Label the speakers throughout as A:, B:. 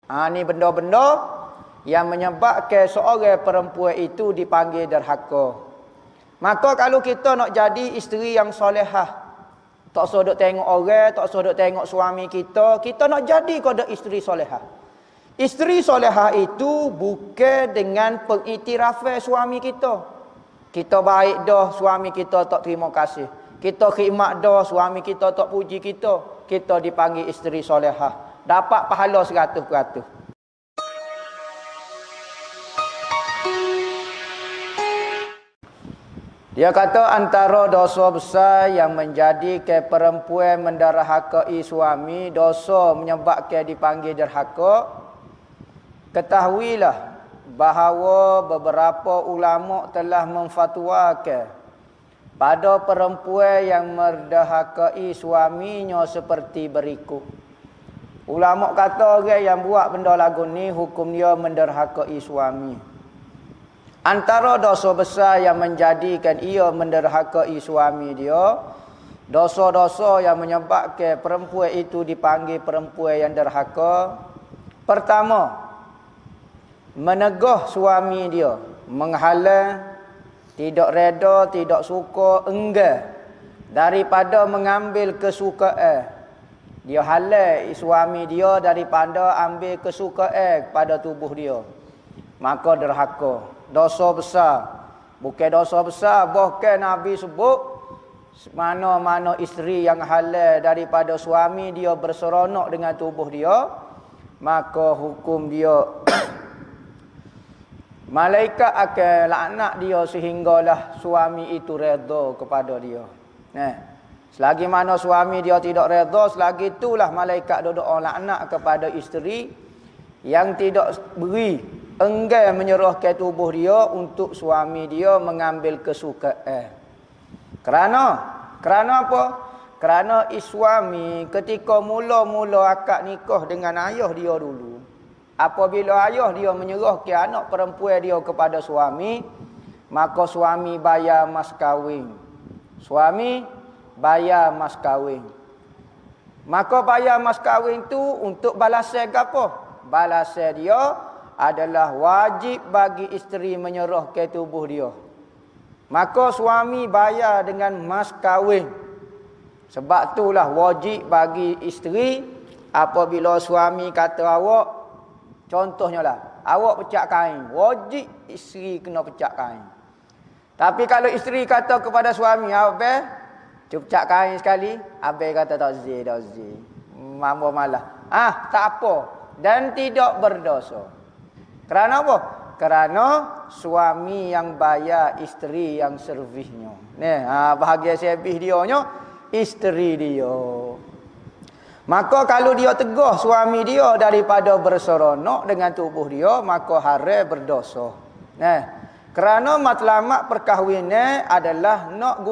A: Ni benda-benda yang menyebabkan seorang perempuan itu dipanggil derhaka. Maka kalau kita nak jadi isteri yang solehah, tak usah duk tengok orang, tak usah duk tengok suami kita, kita nak jadi kau isteri solehah. Isteri solehah itu bukan dengan pengiktirafan suami kita. Kita baik dah, suami kita tak terima kasih. Kita khidmat dah, suami kita tak puji kita. Kita dipanggil isteri solehah. Dapat pahala 100%. Dia kata antara dosa besar yang menjadikan perempuan menderhakai suami, dosa menyebabkan dipanggil derhaka. Ketahuilah bahawa beberapa ulama telah memfatwakan pada perempuan yang menderhakai suaminya seperti berikut. Ulama kata orang yang buat benda lagu ni hukum dia menderhakai suami. Antara dosa besar yang menjadikan ia menderhakai suami dia, dosa-dosa yang menyebabkan perempuan itu dipanggil perempuan yang derhaka. Pertama, menegah suami dia, menghalang, tidak reda, tidak suka, enggan daripada mengambil kesukaan. Dia halang suami dia daripada ambil kesukaan pada tubuh dia. Maka derhaka. Dosa besar. Bukan dosa besar, bahkan Nabi sebut mana-mana isteri yang halal daripada suami dia berseronok dengan tubuh dia, maka hukum dia malaikat akan laknat dia sehinggalah suami itu redha kepada dia. Selagi mana suami dia tidak redha, selagi itulah malaikat duduk laknat kepada isteri yang tidak beri, enggan menyerahkan tubuh dia untuk suami dia mengambil kesukaan. Kerana apa? Kerana suami ketika mula-mula akad nikah dengan ayah dia dulu, apabila ayah dia menyerahkan anak perempuan dia kepada suami, maka suami bayar mas kahwin. Suami bayar mas kahwin. Maka bayar mas kahwin tu untuk balasan apa? Balasan dia adalah wajib bagi isteri menyerahkan tubuh dia. Maka suami bayar dengan mas kahwin. Sebab itulah wajib bagi isteri apabila suami kata awak, contohnya lah, awak pecak kain, wajib isteri kena pecak kain. Tapi kalau isteri kata kepada suami, abang, pecak kain sekali, abang kata tak zee. Mampu malah. Tak apa. Dan tidak berdosa. Kerana apa? Kerana suami yang bayar, isteri yang servisnya. Bahagian servis dia nya isteri dia. Maka kalau dia tegah suami dia daripada berseronok dengan tubuh dia, maka haram berdosa. Kerana matlamat perkahwinan adalah nak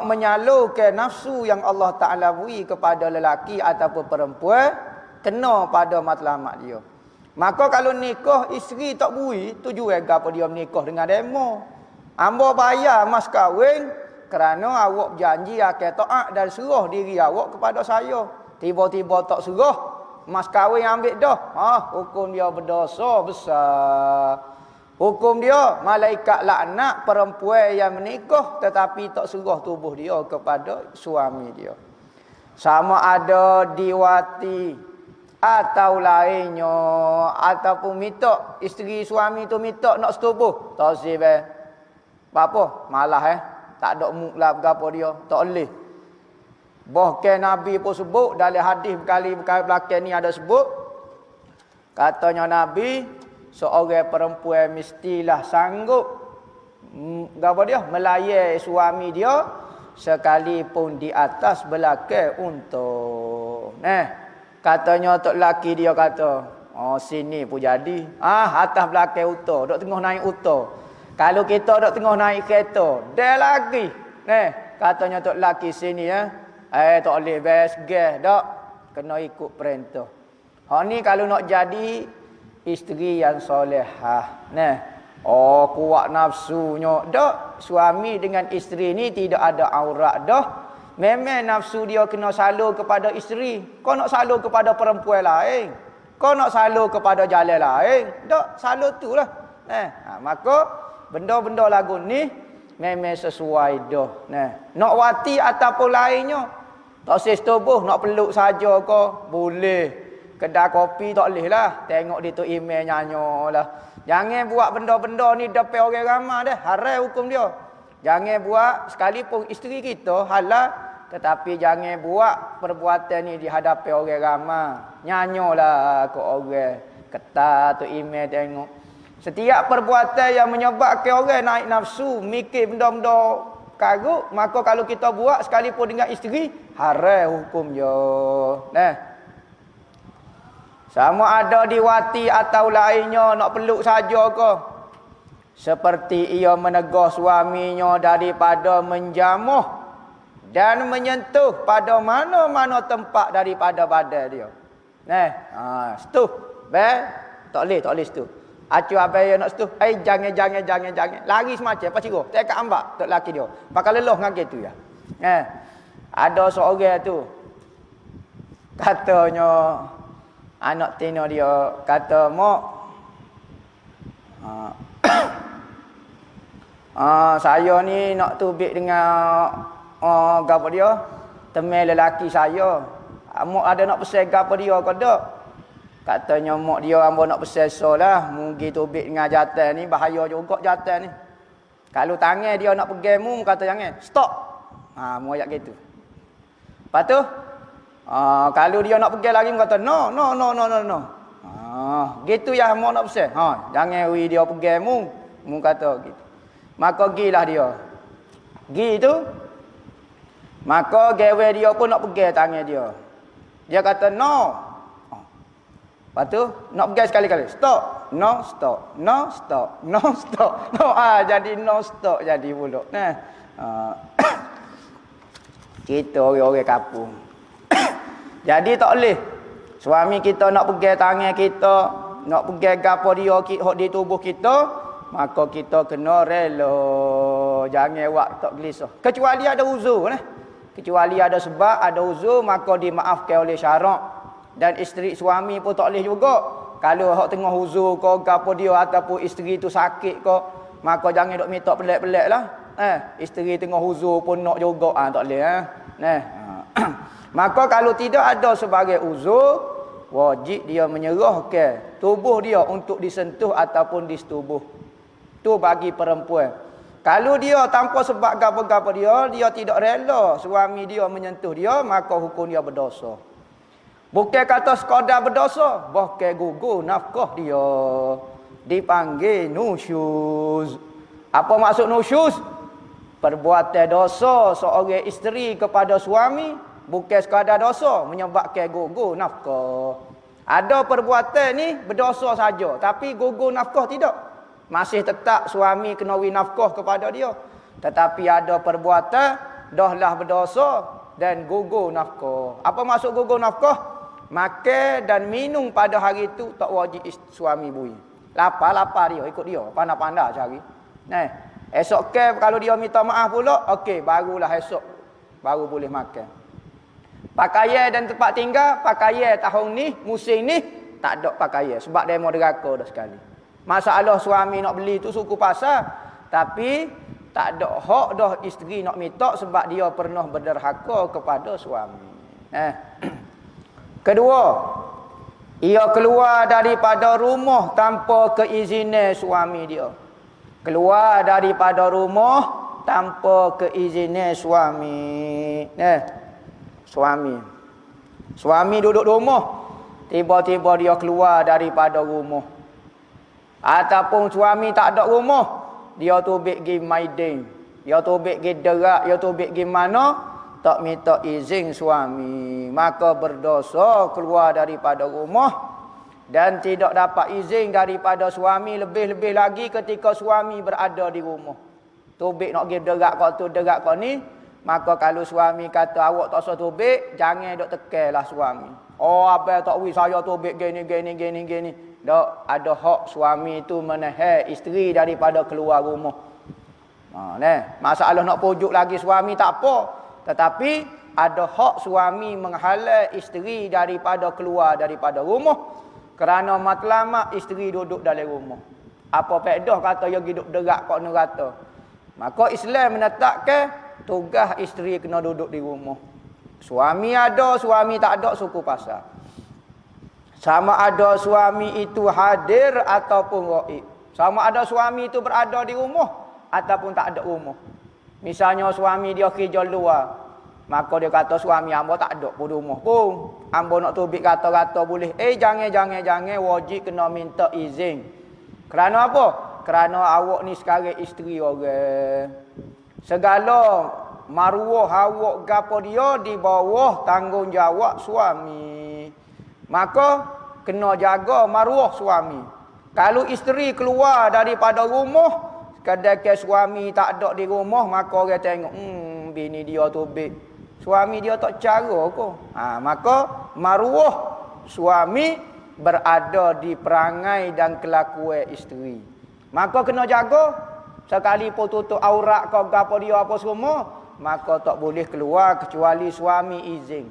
A: menyalurkan nafsu yang Allah Ta'ala beri kepada lelaki ataupun perempuan, kena pada matlamat dia. Maka kalau nikah isteri tak bui, tujuan apa dia menikah dengan demo. Hamba bayar mas kahwin kerana awak berjanji akan taat dan serah diri awak kepada saya. Tiba-tiba tak serah, mas kahwin ambil dah. Hukum dia berdosa besar. Hukum dia malaikat laknat perempuan yang menikah tetapi tak serah tubuh dia kepada suami dia. Sama ada diwati atau lainnya, ataupun minta isteri suami tu minta nak setubuh, tak sih apa malah tak ada mood lah berapa dia, tak boleh. Bahkan Nabi pun sebut dalam hadis berkali-kali belakang ni ada sebut, katanya Nabi, seorang perempuan mestilah sanggup melayan suami dia sekalipun di atas belakang unta. Katanya tok laki dia kata, sini pun jadi. Atas belakang unta, dok tengah naik unta. Kalau kita dok tengah naik kereta, dia lagi. Katanya tok laki sini tak boleh bes gas dak. Kena ikut perintah. Ni kalau nak jadi isteri yang solehah. Kuat nafsunya. Dak, suami dengan isteri ni tidak ada aurat dah. Memang nafsu dia kena salur kepada isteri. Kau nak salur kepada perempuan lain. Kau nak salur kepada jalan lain, tak salur tu lah. Maka benda-benda lagu ni memang sesuai dah. Nak wati ataupun lainnya, tak setubuh nak peluk saja ke, boleh. Kedai kopi tak boleh lah. Tengok dia tu email nyanyo lah. Jangan buat benda-benda ni depan orang ramai dah. Haram hukum dia. Jangan buat sekalipun isteri kita halal, tetapi jangan buat perbuatan ni di hadapan orang ramai. Nyanyolah ke orang. Ketat tu email tengok. Setiap perbuatan yang menyebabkan orang naik nafsu, mikir benda-benda karut, maka kalau kita buat sekalipun dengan isteri, haram hukum je. Sama ada diwati atau lainnya nak peluk saja ke. Seperti ia menegur suaminya daripada menjamuh dan menyentuh pada mana-mana tempat daripada badan dia. Setuh. Tak boleh setuh. Acu abai nak setuh. Jangan. Lari semacam apa cikgu? Tak kat ambak tok laki dia. Pakai leloh ngake tu ya. Ada seorang tu. Katanya anak tino dia kata, "Mak, saya ni nak tubik dengan gapo dia? Teman lelaki saya. Mak ada nak pesan gapo dia ke tak?" Katanya mak dia, "Hamba nak pesan solah, mugi tubik dengan jantan ni bahaya juga jantan ni. Kalau tangan dia nak pegang mu, kata jangan. Stop." Mu ayat gitu. Lepas tu kalau dia nak pegang lagi, kata no. Gitu ya mak nak pesan. Jangan dia pegang mu kata gitu. Maka gilah dia. Gitu. Maka gawe dia pun nak pegang tangan dia. Dia kata no. Lepas tu nak pegang sekali-kali. Stop. No stop. No stop. No stop. No jadi no stop jadi pula. Kita orang-orang kampung. Jadi tak boleh. Suami kita nak pegang tangan kita, nak pegang gapo dia di tubuh kita, maka kita kena rela. Jangan buat tak gelisah. Kecuali ada uzur Kecuali ada sebab, ada uzur, maka dimaafkan oleh syarak. Dan isteri suami pun tak boleh juga. Kalau hak tengah uzur ke gapo dia ataupun isteri tu sakit ke, maka jangan dok minta pelik-pelik lah. Isteri tengah uzur pun nak juga tak boleh Maka kalau tidak ada sebagai uzur, wajib dia menyerahkan tubuh dia untuk disentuh ataupun disetubuh. Tu bagi perempuan. Kalau dia tanpa sebab gapo-gapo dia tidak rela suami dia menyentuh dia, maka hukum dia berdosa. Bukan kata sekadar berdosa, bahkan gugur nafkah dia. Dipanggil nusyuz. Apa maksud nusyuz? Perbuatan dosa seorang isteri kepada suami bukan sekadar dosa, menyebabkan gugur nafkah. Ada perbuatan ni berdosa saja, tapi gugur nafkah tidak. Masih tetap suami kena beri nafkah kepada dia. Tetapi ada perbuatan dahlah berdosa dan gugur nafkah. Apa maksud gugur nafkah? Makan dan minum pada hari itu tak wajib suami beri. Lapar dia, ikut dia. Pandai-pandai cari. Esok kalau dia minta maaf pula, okey, barulah esok baru boleh makan. Pakaian dan tempat tinggal, pakaian tahun ni, musim ni tak ada pakaian sebab demo deraka dah sekali. Masalah suami nak beli tu suku pasar, tapi tak ada hak dah isteri nak minta sebab dia pernah berderhaka kepada suami. Kedua, ia keluar daripada rumah tanpa keizinan suami dia. Keluar daripada rumah tanpa keizinan suami. Suami duduk rumah, tiba-tiba dia keluar daripada rumah. Ataupun suami tak ada rumah, dia tubik pergi maidin, dia tubik pergi derak, dia tubik pergi mana, tak minta izin suami, maka berdosa keluar daripada rumah. Dan tidak dapat izin daripada suami, lebih-lebih lagi ketika suami berada di rumah. Tubik nak pergi derak kau tu, derak kau ni, maka kalau suami kata awak tak usah tubik, jangan dok tekanlah suami. Abang tak wi saya tubik gini. Tak ada hak suami itu menahan isteri daripada keluar rumah. Masalah nak pujuk lagi suami tak apa, tetapi ada hak suami menghalang isteri daripada keluar daripada rumah. Kerana matlamat isteri duduk dalam rumah. Apa faedah kata dia hidup derak kat neraka. Maka Islam menetapkan tugas isteri kena duduk di rumah. Suami ada, suami tak ada, suku pasal. Sama ada suami itu hadir ataupun ghaib. Sama ada suami itu berada di rumah ataupun tak ada rumah. Misalnya suami dia kerja luar, maka dia kata suami hamba tak ada pun rumah pun. Hamba nak tubik kata-kata boleh. Jangan, wajib kena minta izin. Kerana apa? Kerana awak ni sekarang isteri orang. Segala maruah awak gapo dia di bawah tanggungjawab suami. Maka kena jaga maruah suami. Kalau isteri keluar daripada rumah, kadang suami tak ada di rumah, maka orang tengok, bini dia tubik. Suami dia tak cara ko. Maka maruah suami berada di perangai dan kelakuan isteri. Maka kena jaga. Sekalipun tutup aurat kau gapo dia apa semua, maka tak boleh keluar kecuali suami izin.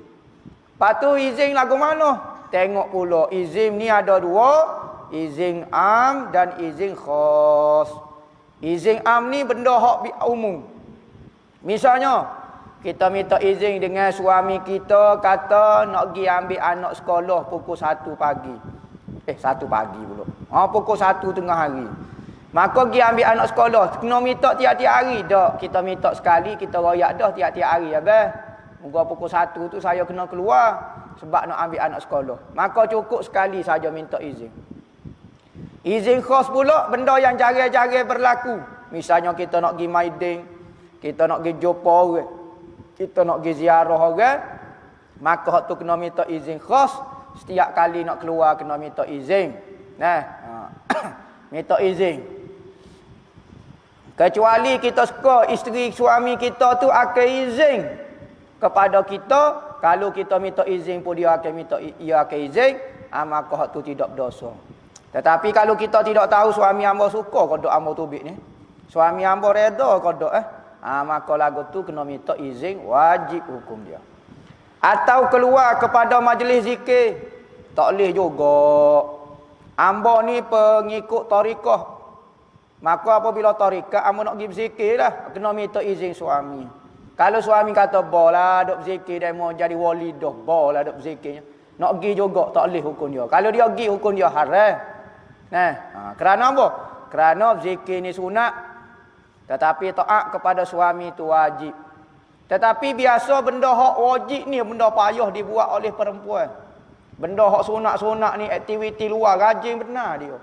A: Patu izin lagu mana? Tengok pula izin ni ada dua, izin am dan izin khas. Izin am ni benda hak umum. Misalnya kita minta izin dengan suami kita, kata nak pergi ambil anak sekolah pukul 1 pagi. 1 pagi pula. Pukul 1 tengah hari. Maka pergi ambil anak sekolah, kena minta tiap-tiap hari. Tak, kita minta sekali, kita royak dah tiap-tiap hari. Abang, moga pukul 1 tu saya kena keluar sebab nak ambil anak sekolah. Maka cukup sekali saja minta izin. Izin khas pula benda yang jarang-jarang berlaku. Misalnya kita nak pergi maiding, kita nak pergi jumpa orang, kita nak pergi ziarah orang, maka hak tu kena minta izin khas. Setiap kali nak keluar kena minta izin. Minta izin. Kecuali kita suka isteri suami kita tu akan izin kepada kita, kalau kita minta izin pun dia akan izin, maka hak tu tidak berdosa. Tetapi kalau kita tidak tahu suami hamba suka kodok hamba tubik ni, suami hamba reda kodok maka lagu tu kena minta izin, wajib hukum dia. Atau keluar kepada majlis zikir, tak boleh juga. Hamba ni pengikut tarikah, maka apabila tarikah hamba nak pergi berzikir lah, kena minta izin suami. Kalau suami kata bola duk berzikir dan mau jadi wali dah, bola duk berzikirnya, nak pergi juga tak boleh hukum dia. Kalau dia pergi hukum dia haram. Kerana apa? Kerana berzikir ni sunat, tetapi taat kepada suami itu wajib. Tetapi biasa benda hak wajib ni benda payah dibuat oleh perempuan. Benda hak sunat-sunat ni aktiviti luar rajin benar dia.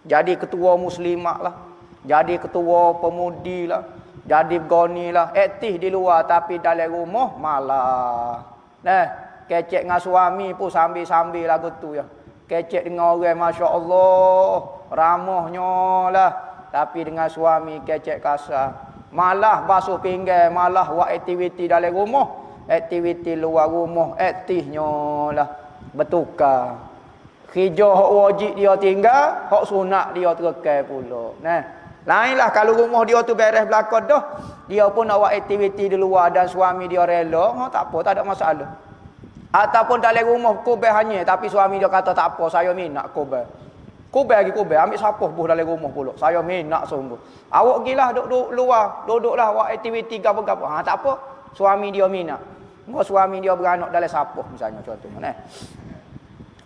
A: Jadi ketua muslimat lah, jadi ketua pemudi lah, jadi begoni lah, aktif di luar tapi dalam rumah malah. Kecek dengan suami pun sambil-sambil lagu tu ya. Kecek dengan orang masya-Allah, ramahnya lah, tapi dengan suami kecek kasar. Malah basuh pinggan, malah buat aktiviti dalam rumah, aktiviti luar rumah aktifnya lah. Bertukar. Hijau hak wajib dia tinggal, hak sunat dia terekal pula. Lainlah kalau rumah dia tu beres belakang dah, dia pun nak buat aktiviti di luar dan suami dia rela, tak apa, tak ada masalah. Ataupun dalam rumah kubah hanya, tapi suami dia kata tak apa, saya minat kubah. Kubah lagi kubah, ambil sapuh buh dalam rumah pula. Saya minat sungguh. Awak gilah duduk luar, duduklah buat aktiviti gapo-gapo. Tak apa, suami dia minat. Moga suami dia beranak dalam sapuh misalnya contohnya.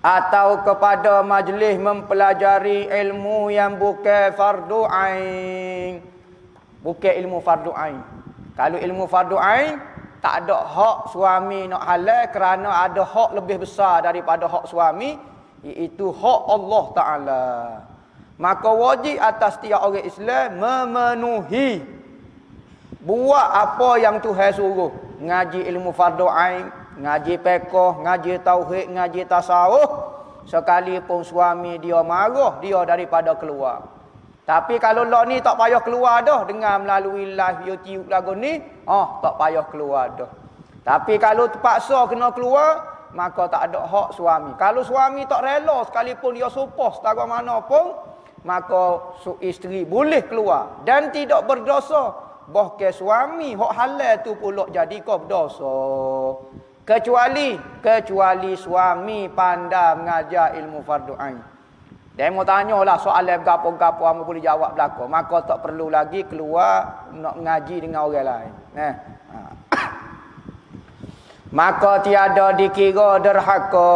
A: Atau kepada majlis mempelajari ilmu yang bukan fardu ain. Bukan ilmu fardu ain. Kalau ilmu fardu ain, tak ada hak suami nak halal kerana ada hak lebih besar daripada hak suami, iaitu hak Allah Ta'ala. Maka wajib atas setiap orang Islam memenuhi, buat apa yang Tuhan suruh. Ngaji ilmu fardu ain, ngaji fiqh, ngaji tauhid, ngaji tasawuf, sekalipun suami dia marah dia daripada keluar. Tapi kalau lah ni tak payah keluar dah dengan melalui live YouTube lagu ni, tak payah keluar dah. Tapi kalau terpaksa kena keluar, maka tak ada hak suami. Kalau suami tak rela sekalipun dia supah setara mana pun, maka isteri boleh keluar dan tidak berdosa. Bahkan suami hak halal tu pula jadi kau berdosa. Kecuali suami pandai mengajar ilmu fardu ain. Dia mau tanyalah soalan gapo-gapo kamu boleh jawab belaka. Maka tak perlu lagi keluar nak mengaji dengan orang lain. Maka tiada dikira derhaka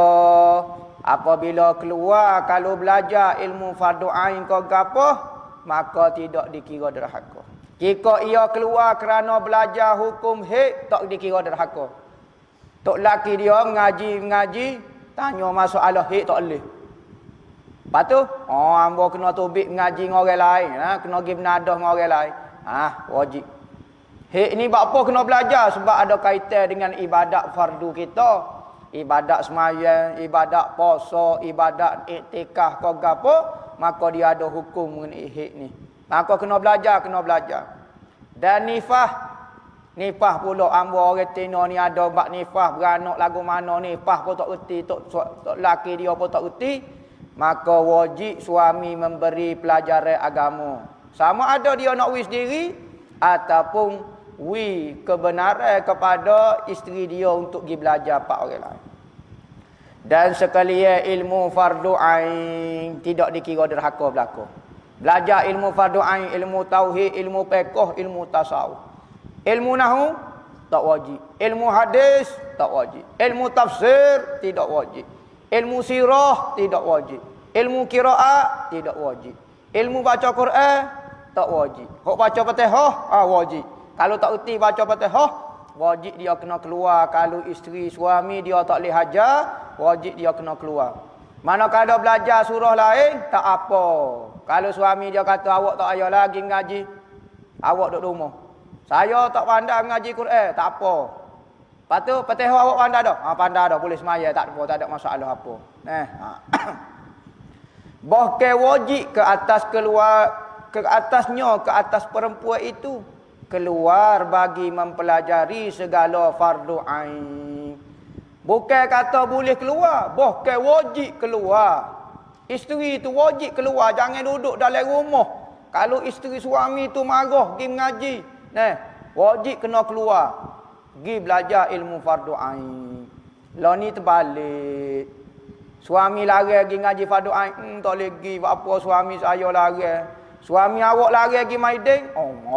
A: apabila keluar kalau belajar ilmu fardu ain ke gapo, maka tidak dikira derhaka. Jika ia keluar kerana belajar hukum haid, tak dikira derhaka. Tok laki dia mengaji, tanya masalah haid tak boleh. Lepas tu, hamba kena tubik mengaji dengan orang lain, kena pergi benadah dengan orang lain. Wajib. Haid ni apa kena belajar sebab ada kaitan dengan ibadat fardu kita. Ibadat sembahyang, ibadat puasa, ibadat iktikaf ke gapo, maka dia ada hukum mengenai haid ni. Maka kena belajar. Dan nifah pula hamba orang Tino ni ada bab nifah beranak lagu mana nifah pun tak reti, tok laki dia pun tak reti, maka wajib suami memberi pelajaran agama. Sama ada dia nak wis sendiri ataupun kebenaran kepada isteri dia untuk pergi belajar pak orang lain. Dan sekalian ilmu fardu ain tidak dikira derhaka belaka. Belajar ilmu fardu ain, ilmu tauhid, ilmu fiqh, ilmu tasawuf. Ilmu nahwu tak wajib. Ilmu hadis tak wajib. Ilmu tafsir tidak wajib. Ilmu sirah tidak wajib. Ilmu qiraat tidak wajib. Ilmu baca Quran tak wajib. Hok baca Fatihah wajib. Kalau tak erti baca Fatihah, wajib dia kena keluar. Kalau isteri suami dia tak boleh hajar, wajib dia kena keluar. Manakala belajar surah lain, tak apa. Kalau suami dia kata awak tak payah lagi ngaji, awak duduk rumah. Saya tak pandai mengaji Quran, tak apa. Lepas tu Fatihah awak pandai dah? Pandai dah, boleh semaya, tak apa, tak ada masalah apa. Bahkan wajib ke atas perempuan itu keluar bagi mempelajari segala fardu ain. Bukan kata boleh keluar, bahkan wajib keluar. Isteri itu wajib keluar, jangan duduk dalam rumah. Kalau isteri suami itu marah pergi mengaji, wajib kena keluar pergi belajar ilmu fardu ain. Lah ni terbalik. Suami lari pergi ngaji fardu ain, tak boleh pergi. Apa suami saya lari? Suami awak lari pergi maiding,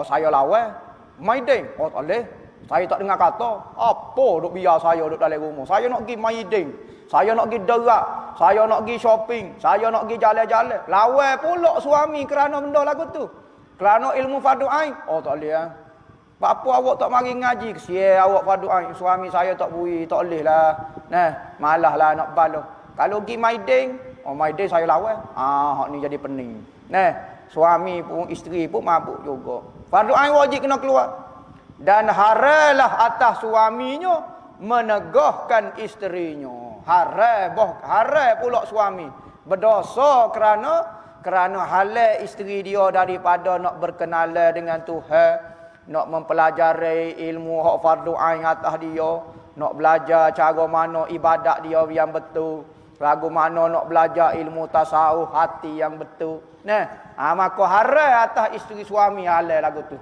A: saya lawan. Maiding, tak boleh. Saya tak dengar kata. Apa duk biar saya duduk dalam rumah? Saya nak pergi maiding. Saya nak pergi derak. Saya nak pergi shopping. Saya nak pergi jalan-jalan. Lawan pula suami kerana benda lagu tu. Kerana ilmu fardu ain. Tak boleh. Apa awak tak mari ngaji? Kesian awak fardu ain. Suami saya tak bui, tak boleh lah. Malah lah nak baloh. Kalau pergi maiding, maiding saya lawan. Hak ni jadi pening. Suami pun, isteri pun mabuk juga. Fardu ain wajib kena keluar. Dan haralah atas suaminya menegahkan isterinya. Harai pula suami berdosa kerana halal isteri dia daripada nak berkenalan dengan Tuhan, nak mempelajari ilmu hak fardu ain atas dia, nak belajar cara mana ibadat dia yang betul, lagu mana nak belajar ilmu tasawuf hati yang betul. Maka harai atas isteri suami halal lagu tu.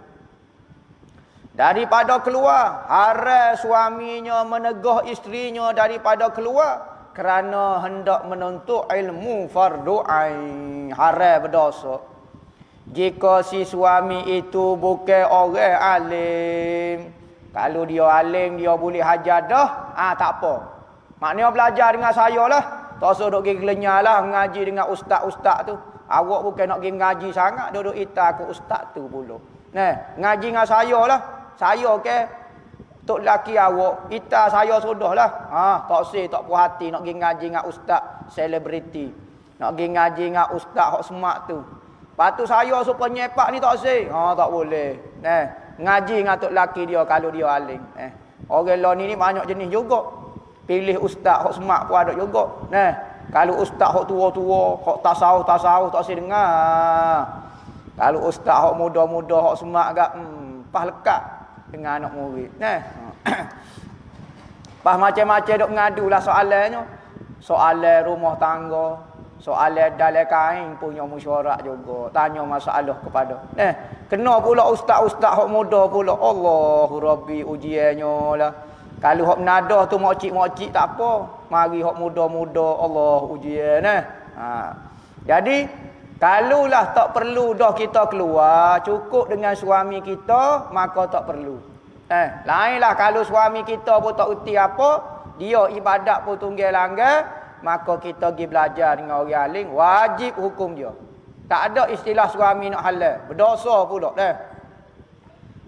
A: Daripada keluar, harai suaminya menegah isterinya daripada keluar kerana hendak menuntut ilmu fardu ain. Harai berdosa. Jika si suami itu bukan orang alim, kalau dia alim dia boleh hajar dah, tak apa. Maknanya belajar dengan saya lah. Tak usah duk pergi gelenyar lah mengaji dengan ustaz-ustaz tu. Awak bukan nak pergi mengaji sangat, duduk ita ke ustaz tu pula. Ngaji dengan saya lah. Saya tok laki awak, ita saya sudahlah. Tak sih, tak puas hati nak pergi ngaji dengan ustaz selebriti. Nak pergi ngaji dengan ustaz hok semak tu. Lepas tu saya supaya nyepak ni tak sih. Tak boleh. Ngaji dengan tok laki dia kalau dia alim. Orang lain ni banyak jenis juga. Pilih ustaz hok semak pun ada juga. Kalau ustaz hok tua-tua, hok tasawuf tak sih dengar. Kalau ustaz hok muda-muda hok semak agak pas lekat dengan anak murid. Pas macam-macam duk ngadulah soalannya. Soalan rumah tangga, soalan dalam kain punya mesyuarat juga. Tanya masalah kepada. Kena pula ustaz-ustaz hok muda pula. Allahu Rabbi ujiannya lah. Kalau hok menadah tu mokcik-mokcik tak apa. Mari hok muda-muda Allah ujian Jadi kalulah tak perlu dah kita keluar, cukup dengan suami kita, maka tak perlu. Lainlah kalau suami kita pun tak erti apa, dia ibadat pun tunggal langgar, maka kita pergi belajar dengan orang alim, wajib hukum dia. Tak ada istilah suami nak halal, berdosa pula dah.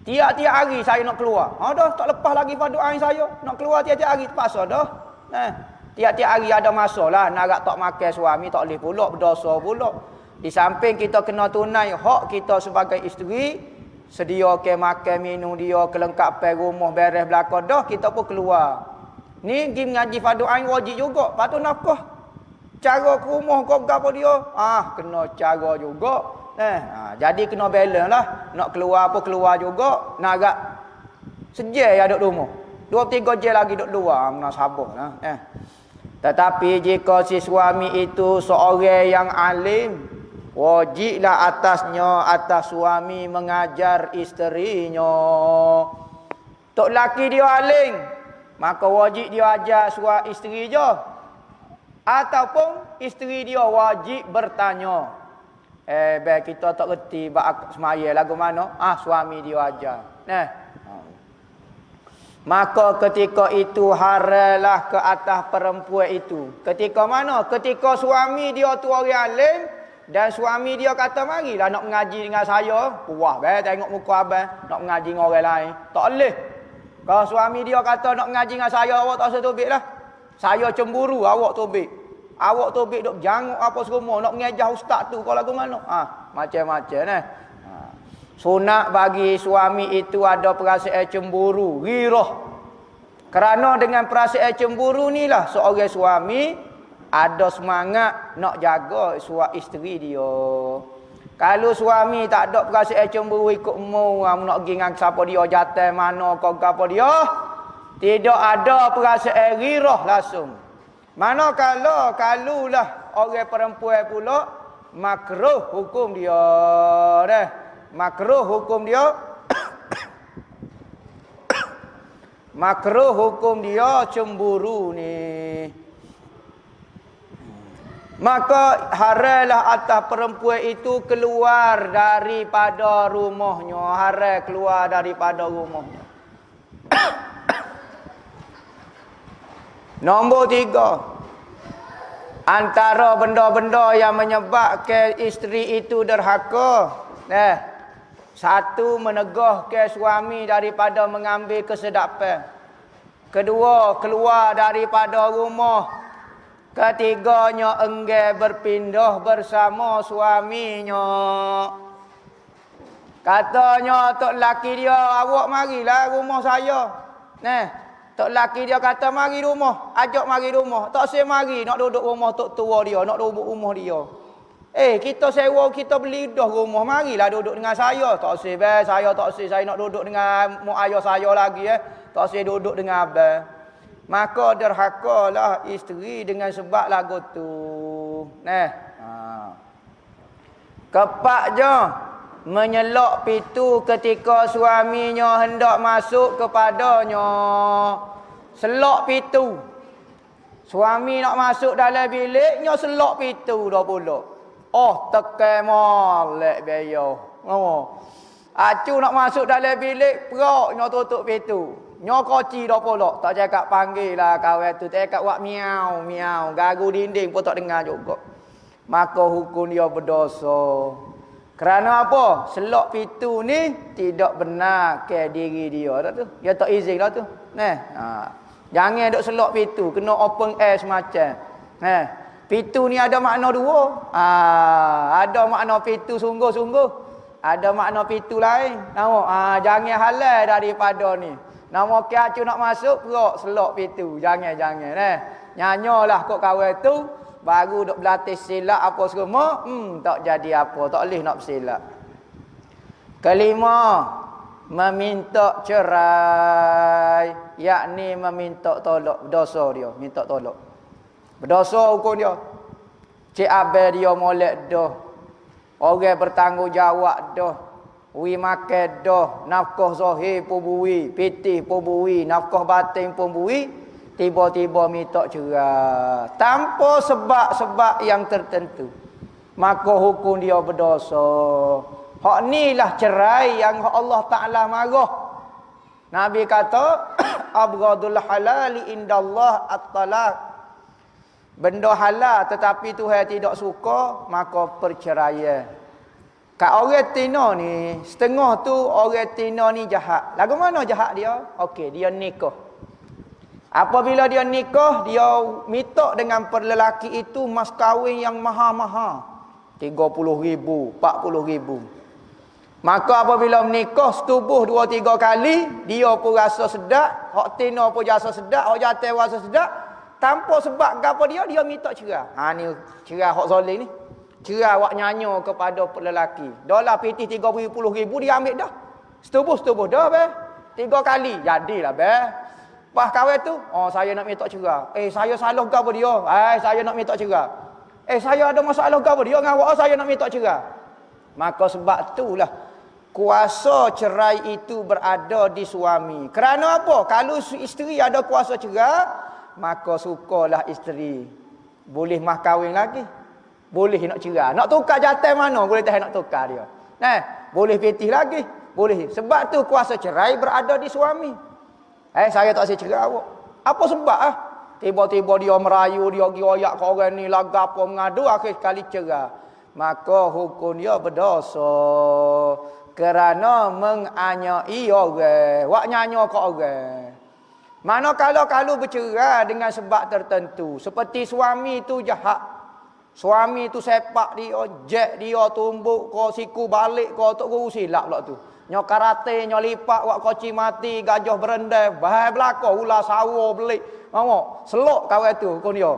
A: Tiap-tiap hari saya nak keluar. Dah tak lepas lagi pada air saya. Nak keluar tiap-tiap hari terpaksa dah. Tiap-tiap hari ada masalah, nak tak makan suami tak boleh pula, berdosa pula. Di samping kita kena tunai hak kita sebagai isteri, sediakan makan minum dia, kelengkapan rumah beres belakang dah, kita pun keluar. Ni pergi mengaji fardu ain wajib juga. Lepas tu nafkah. Cara ke rumah kau gapo dia? Kena cara juga. Jadi kena balance lah. Nak keluar apa keluar juga. Nak agak sejak ya duduk rumah. 2-3 jam lagi duduk luar. Nak sabar lah. Tetapi jika si suami itu seorang yang alim, wajiblah atas suami mengajar isterinya. Tok laki dia alim, maka wajib dia ajar isteri je. Ataupun isteri dia wajib bertanya. Baik kita tak reti bak semaya lagu mana? Suami dia ajar. Maka ketika itu haralah ke atas perempuan itu. Ketika mana? Ketika suami dia tu orang alim dan suami dia kata marilah nak mengaji dengan saya. Wah, tengok muka abang nak mengaji dengan orang lain. Tak boleh. Kalau suami dia kata nak mengaji dengan saya, awak tak usah tobik lah. Saya cemburu, awak tobik. Awak tobik duk janguk apa semua nak mengajar ustaz tu kalau lagu mana? Macam-macam sunat bagi suami itu ada perasaan cemburu, ghirah. Kerana dengan perasaan cemburu ni lah seorang suami ada semangat nak jaga isteri dia. Kalau suami tak ada perasaan cemburu ikut mu, nak pergi dengan siapa dia jatuh mana kau apa dia, tidak ada perasaan ghirah langsung. Manakala kalulah orang perempuan pula makruh hukum dia dah. Makruh hukum dia makruh hukum dia cemburu ni. Maka haralah atas perempuan itu keluar daripada rumahnya. Haral keluar daripada rumahnya. Nombor 3. Antara benda-benda yang menyebabkan isteri itu derhaka. Satu, menegahkan suami daripada mengambil kesedapan. Kedua, keluar daripada rumah. Ketiganya, enggan berpindah bersama suaminya. Katanya tok laki dia, awak marilah rumah saya. Tok laki dia kata mari rumah, ajak mari rumah. Tak saya mari nak duduk rumah tok tua dia, nak duduk rumah dia. Kita sewa, kita beli dah rumah, marilah duduk dengan saya. Tak saya tak saya nak duduk dengan mak ayah saya lagi Tak saya duduk dengan abang. Maka derhakalah isteri dengan sebab lagu tu. Kepak je menyelok pintu ketika suaminya hendak masuk kepadanya. Selok pintu. Suami nak masuk dalam biliknya, selok pintu dah pula. Tekan molek beyo. Acu nak masuk dalam bilik, peraknya tutup pintu. Nyo koci dah pula. Tak cakap panggil lah kawan tu. Tak cakap wak miau, miau. Gagu dinding pun tak dengar juga. Maka hukum dia berdosa. Kerana apa? Selok pintu ni tidak benar ke diri dia tak tu. Dia tak izin lah tu. Jangan duk selok pintu, kena open air semacam. Pintu ni ada makna dua. Ada makna pintu sungguh-sungguh. Ada makna pintu lain. Nampak? Jangan halal daripada ni. Nama kiacu nak masuk, perak selok pintu. Jangan. Nyanyalah kok kawan tu. Baru duk berlatih silap apa semua, tak jadi apa, tak boleh nak bersilap. Kelima, meminta cerai, yakni meminta tolak, berdosa dia, minta tolak. Berdosa hukum dia. Cik abang dia molek dah. Orang bertanggungjawab dah. Wi makan dah, nafkah zahir pun bui, pitih pun bui, nafkah batin pun bui, tiba-tiba minta cerai tanpa sebab-sebab yang tertentu. Maka hukum dia berdosa. Hak nilah cerai yang Allah Taala marah. Nabi kata, abghadul halali indallah at-talaq. Benda halal tetapi Tuhan tidak suka, maka perceraian. Kat orang Tino ni, setengah tu orang Tino ni jahat. Lagu mana jahat dia? Okey, dia nikah. Apabila dia nikah, dia minta dengan perlelaki itu mas kahwin yang mahal-mahal. 30,000, 40,000. Maka apabila menikah, setubuh 2-3 kali, dia pun rasa sedap, hak Tino pun rasa sedap, hak jantan rasa sedap. Tanpa sebab apa dia minta cerai. Ha ni cerai hak zalim ni. Cerai awak nyanyo kepada lelaki. Dolar pitih 30,000 dia ambil dah. Setubuh dah be. 3 kali. Jadilah be. Pas kahwin tu, oh saya nak minta cerai. Saya salah ke apa dia? Saya nak minta cerai. Saya ada masalah ke apa dia dengan awak? Saya nak minta cerai. Maka sebab itulah kuasa cerai itu berada di suami. Kerana apa? Kalau isteri ada kuasa cerai, maka sukalah isteri. Boleh mah kahwin lagi. Boleh nak cerai. Nak tukar jantan mana? Boleh tak nak tukar dia. Boleh pitih lagi. Boleh. Sebab tu kuasa cerai berada di suami. Saya tak saya cerai awak. Apa sebab tiba-tiba dia merayu, dia pergi royak ke orang ni, laga apa mengadu, akhir sekali cerai. Maka hukum dia berdosa. Kerana menganyai orang. Wak nyanyo ke orang. Manakala kalau bercerai dengan sebab tertentu. Seperti suami tu jahat. Suami tu sepak dia, jet dia, tumbuk kau siku balik kau tok guru silap pula tu. Nyo karate, nyo lipat wak koci mati, gajah berendai, bahai belaka ular sawo belik. Mau selok kawan tu kau dia.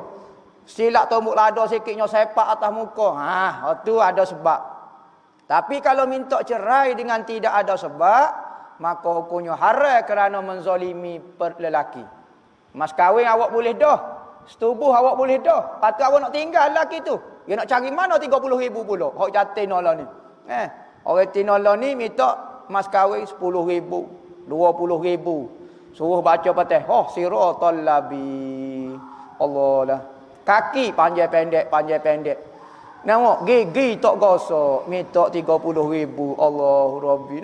A: Silap tumbuk lada sikit nyo sepak atas muka. Tu ada sebab. Tapi kalau minta cerai dengan tidak ada sebab, maka hukumnya haram kerana menzalimi lelaki. Mas kahwin awak boleh dah. Setubuh awak boleh dah. Patut awak nak tinggal lelaki tu. Dia nak cari mana 30,000 pula. Hak jantin Allah ni. Orang tinola ni minta mas kahwin 10,000, 20,000. Suruh baca Fatihah siratal labi. Allah lah. Kaki panjang pendek. Nampak gigi tak gosok, minta 30,000. Allahu Rabbi.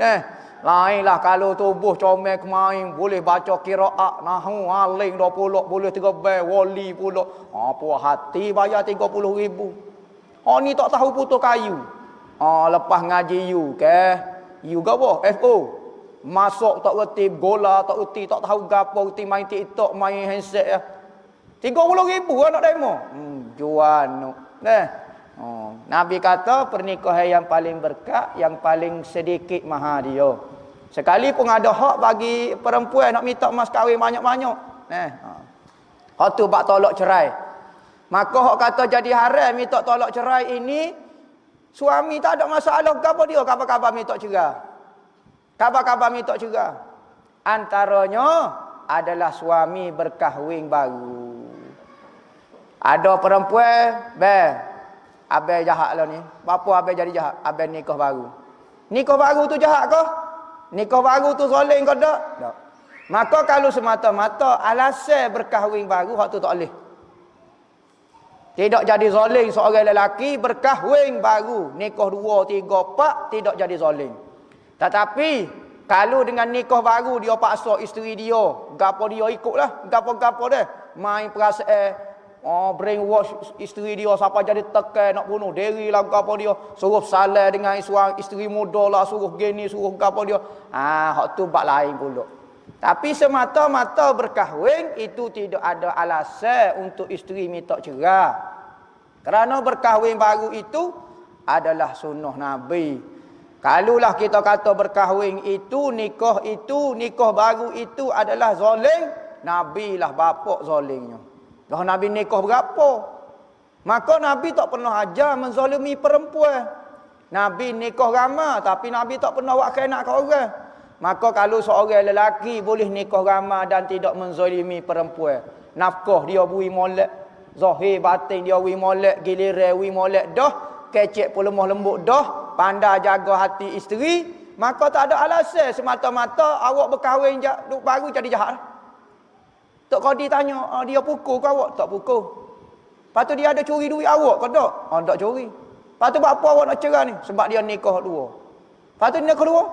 A: Lainlah kalau tubuh comel kemain boleh baca qiraat nahwu aling 20 boleh 13 wali pula. Apa hati bayar 30,000. Ni tak tahu putus kayu. Lepas ngaji you ke? You ke apa? FO. Masuk tak reti gola, tak reti tak tahu gapo, reti main TikTok, main handset ya. 30,000 nak demo. Jual. Nabi kata pernikahan yang paling berkah, yang paling sedikit mahal dia. Sekali pun ada hak bagi perempuan nak minta mas kahwin banyak-banyak. Hak tu bak tolak cerai. Maka hak kata jadi haram minta tolak cerai ini, suami tak ada masalah ke apa dia khabar-khabar minta cerai. Khabar-khabar minta cerai. Antaranya adalah suami berkahwin baru. Ada perempuan, abang jahat lah ni. Apa abang jadi jahat? Abang nikah baru. Nikah baru tu jahat ke? Nikah baru tu zalim ke tak? Tak. Maka kalau semata-mata alasan berkahwin baru, hak tu tak boleh. Tidak jadi zalim seorang lelaki berkahwin baru. Nikah 2, 3, 4 tidak jadi zalim. Tetapi kalau dengan nikah baru dia paksa isteri dia, gapo dia ikutlah, gapo-gapo dia. Main perasaan brainwash isteri dia sampai jadi tekan nak bunuh diri lah apa dia, suruh salah dengan isteri muda lah, suruh gini suruh apa dia. Hak tu bab lain pula. Tapi semata-mata berkahwin itu tidak ada alasan untuk isteri minta cerai. Kerana berkahwin baru itu adalah sunnah Nabi. Kalulah kita kata berkahwin itu, nikah baru itu adalah zalim, Nabi lah bapak zalimnya. Dah Nabi nikah berapa? Maka Nabi tak pernah ajar menzalimi perempuan. Nabi nikah ramai tapi Nabi tak pernah buat khianat ke orang. Maka kalau seorang lelaki boleh nikah ramai dan tidak menzalimi perempuan, nafkah dia bui molek, zahir batin dia bui molek, giliran bui molek dah, kecek pun lemah lembut dah, pandai jaga hati isteri, maka tak ada alasan semata-mata awak berkahwin duk baru jadi jahat. Tok Qadi tanya, dia pukul ke awak? Tak pukul. Lepas tu dia ada curi duit awak ke tak? Tak curi. Lepas tu buat apa awak nak cerai ni? Sebab dia nikah dua. Lepas tu nikah dua.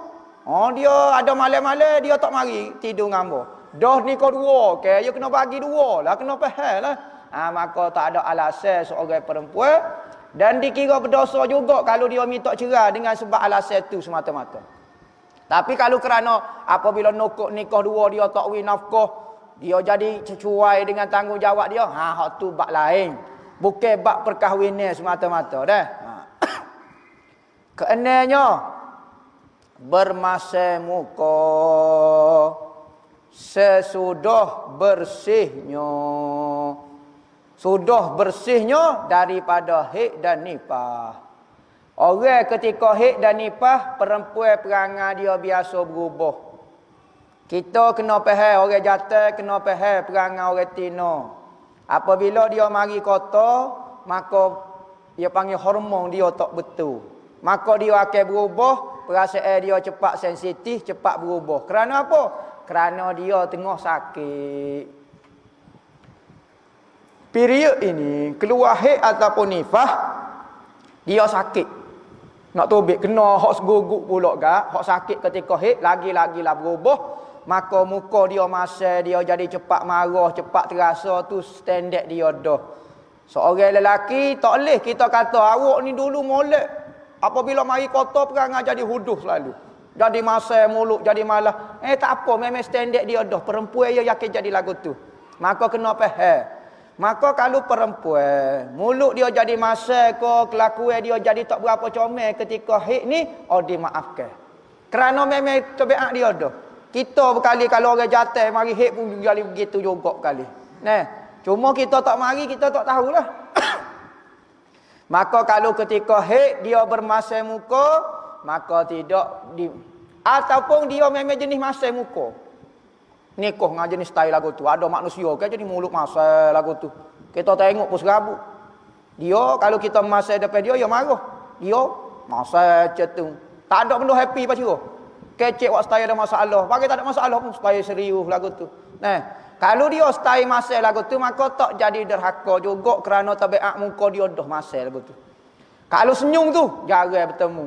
A: Dia ada malam-malam dia tak mari tidur dengan hamba. Dah nikah dua, dia kena bagi dua lah, kena faham lah. Maka tak ada alasan seorang perempuan dan dikira berdosa juga kalau dia minta cerai dengan sebab alasan itu semata-mata. Tapi kalau kerana apabila nokok nikah dua dia tak win nafkah, dia jadi sesuai dengan tanggungjawab dia, hak tu bab lain. Bukan bab perkahwinan semata-mata dah. Keenamnya bermasai muka sesudah bersihnya. Sudah bersihnya daripada haid dan nifas. Orang ketika haid dan nifas, perempuan perangai dia biasa berubah. Kita kena faham orang jatuh, kena faham perangai orang tino. Apabila dia mari kota, maka dia panggil hormon dia tak betul. Maka dia akan berubah, perasaan dia cepat sensitif, cepat berubah. Kerana apa? Kerana dia tengah sakit. Period ini, keluar haid ataupun nifas, dia sakit. Nak tobik, kena hak seguguk pula gak, hak sakit ketika haid, lagi-lagilah berubah. Maka muka dia masa dia jadi cepat marah, cepat terasa tu standard dia dah. Seorang lelaki tak boleh kita kata awak ni dulu molek. Apabila mari kota perangai jadi huduh selalu. Jadi masa mulut jadi malah. Tak apa, memang standard dia dah. Perempuan dia yakin jadi lagu tu. Maka kena faham. Maka kalau perempuan mulut dia jadi masa ke, kelakuan dia jadi tak berapa comel ketika haid ni, dimaafkan. Kerana memang tabiat dia dah. Kita berkali kalau orang jatuh mari haid pun jadi begitu juga berkali. Cuma kita tak mari, kita tak tahulah. Maka kalau ketika haid dia bermasai muka, maka tidak ataupun dia memang jenis masai muka. Nikah dengan jenis style lagu tu. Ada manusia kan jadi mulut masai lagu tu. Kita tengok pun serabut. Dia kalau kita masai depan dia, dia marah. Dia masai cetung. Tak ada benda happy pasal kecek waktu style ada masalah. Bagi tak ada masalah pun style serius lagu tu. Kalau dia style masai lagu tu, maka tak jadi derhaka juga kerana tabiat muka dia dah masai lagu tu. Kalau senyum tu, jarang bertemu.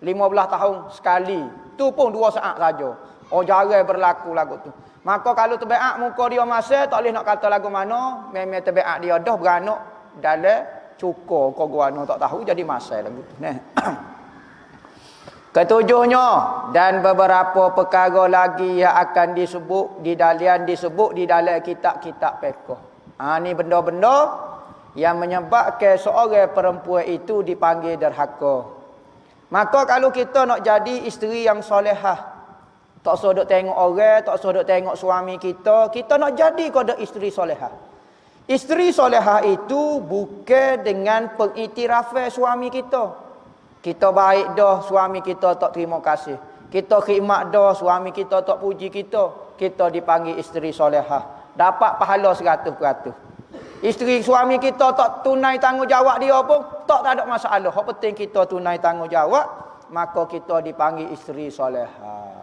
A: 15 tahun sekali. Tu pun 2 saat saja. Jarang berlaku lagu tu. Maka kalau tabiat muka dia masai, tak boleh nak kata lagu mana, memang tabiat dia dah beranak dalam cukur kau guano tak tahu jadi masai lagu tu. Ketujuhnya, dan beberapa perkara lagi yang akan disebut di dalam kitab-kitab fiqh. Ni benda-benda yang menyebabkan seorang perempuan itu dipanggil derhaka. Maka kalau kita nak jadi isteri yang solehah, tak usah duk tengok orang, tak usah duk tengok suami kita, kita nak jadi kau isteri solehah. Isteri solehah itu bukan dengan pengiktirafan suami kita. Kita baik dah, suami kita tak terima kasih. Kita khidmat dah, suami kita tak puji kita. Kita dipanggil isteri solehah. Dapat pahala 100%. Isteri suami kita tak tunai tanggungjawab dia pun, tak ada masalah. Yang penting kita tunai tanggungjawab, maka kita dipanggil isteri solehah.